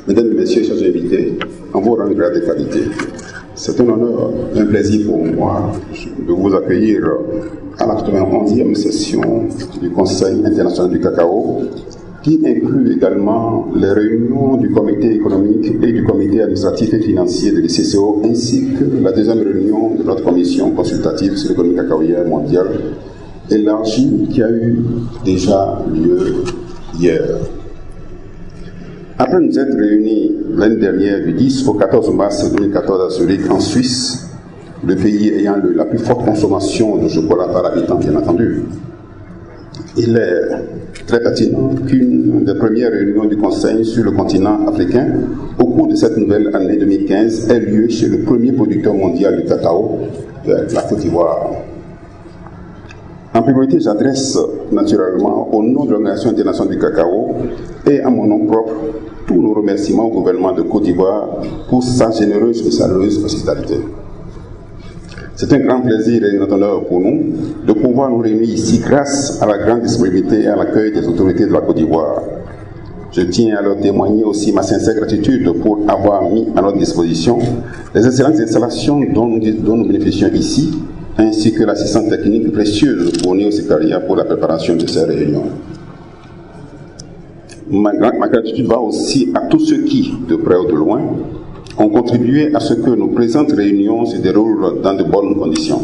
Mesdames et messieurs, chers invités, en vos rangs grades de qualité, c'est un honneur, un plaisir pour moi de vous accueillir à la 91e session du Conseil international du cacao, qui inclut également les réunions du comité économique et du comité administratif et financier de l'ICCO, ainsi que la deuxième réunion de notre commission consultative sur l'économie cacaoyère mondiale élargie qui a eu déjà lieu hier. Après nous être réunis l'année dernière du 10 au 14 mars 2014 à Zurich en Suisse, le pays ayant la plus forte consommation de chocolat par habitant bien entendu, il est très pertinent qu'une des premières réunions du Conseil sur le continent africain au cours de cette nouvelle année 2015 ait lieu chez le premier producteur mondial du cacao, la Côte d'Ivoire. En priorité, j'adresse naturellement au nom de l'Organisation internationale du cacao et à mon nom propre tous nos remerciements au gouvernement de Côte d'Ivoire pour sa généreuse et chaleureuse hospitalité. C'est un grand plaisir et un honneur pour nous de pouvoir nous réunir ici grâce à la grande disponibilité et à l'accueil des autorités de la Côte d'Ivoire. Je tiens à leur témoigner aussi ma sincère gratitude pour avoir mis à notre disposition les excellentes installations dont nous bénéficions ici, ainsi que l'assistance technique précieuse fournie au secrétariat pour la préparation de ces réunions. Ma gratitude va aussi à tous ceux qui, de près ou de loin, ont contribué à ce que nos présentes réunions se déroulent dans de bonnes conditions.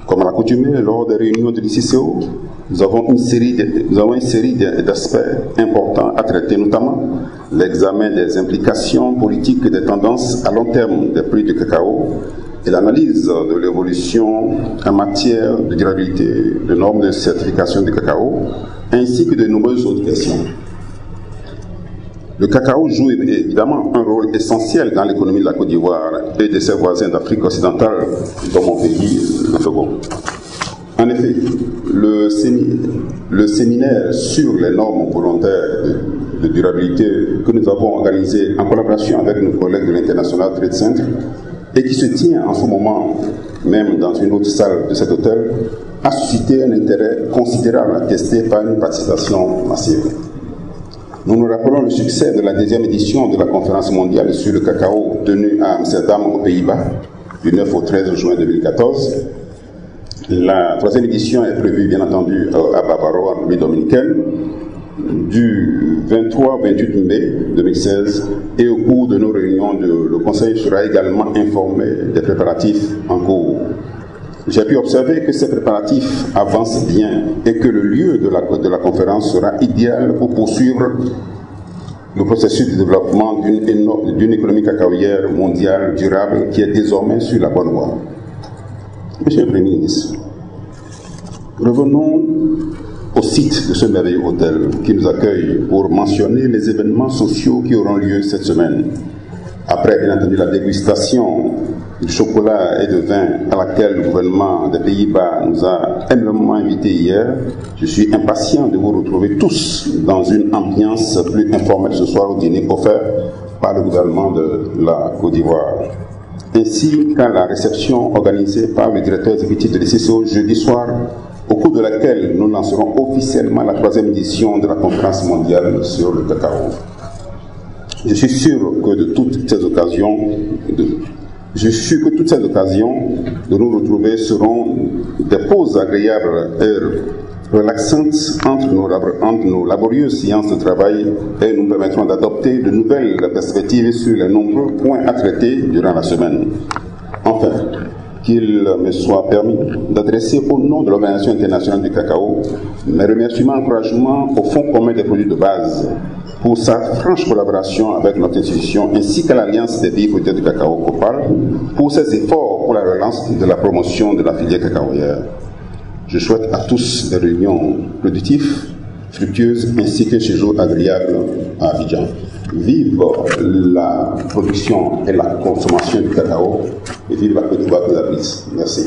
Comme à l'accoutumée lors des réunions de l'ICCO, nous avons une série d'aspects importants à traiter, notamment l'examen des implications politiques et des tendances à long terme des prix du cacao et l'analyse de l'évolution en matière de durabilité, de normes de certification du cacao, ainsi que de nombreuses autres questions. Le cacao joue évidemment un rôle essentiel dans l'économie de la Côte d'Ivoire et de ses voisins d'Afrique occidentale, dont mon pays, le second. En effet, le séminaire sur les normes volontaires de durabilité que nous avons organisé en collaboration avec nos collègues de l'International Trade Center et qui se tient en ce moment même dans une autre salle de cet hôtel, a suscité un intérêt considérable attesté par une participation massive. Nous nous rappelons le succès de la deuxième édition de la conférence mondiale sur le cacao tenue à Amsterdam, aux Pays-Bas, du 9 au 13 juin 2014. La troisième édition est prévue, bien entendu, à Bavaro, en République dominicaine, du 23 au 28 mai 2016. Et au cours de nos réunions, le Conseil sera également informé des préparatifs en cours. J'ai pu observer que ces préparatifs avancent bien et que le lieu de la conférence sera idéal pour poursuivre le processus de développement d'une économie cacaoyère mondiale durable qui est désormais sur la bonne voie. Monsieur le Premier ministre, revenons au site de ce merveilleux hôtel qui nous accueille pour mentionner les événements sociaux qui auront lieu cette semaine. Après, bien entendu, la dégustation du chocolat et de vin à laquelle le gouvernement des Pays-Bas nous a aimablement invités hier, je suis impatient de vous retrouver tous dans une ambiance plus informelle ce soir au dîner offert par le gouvernement de la Côte d'Ivoire, ainsi qu'à la réception organisée par le directeur exécutif de l'ICCO jeudi soir, au cours de laquelle nous lancerons officiellement la troisième édition de la conférence mondiale sur le cacao. Je suis sûr que toutes ces occasions de nous retrouver seront des pauses agréables et relaxantes entre nos laborieuses séances de travail et nous permettront d'adopter de nouvelles perspectives sur les nombreux points à traiter durant la semaine. Enfin, qu'il me soit permis d'adresser au nom de l'Organisation internationale du cacao mes remerciements et encouragements au Fonds commun des produits de base pour sa franche collaboration avec notre institution ainsi qu'à l'Alliance des pays producteurs du cacao COPAL pour ses efforts pour la relance de la promotion de la filière cacaoyère. Je souhaite à tous des réunions productives, fructueuses ainsi que séjours agréables à Abidjan. Vive la production et la consommation du cacao et vive la Côte d'Ivoire de la Prise. Merci.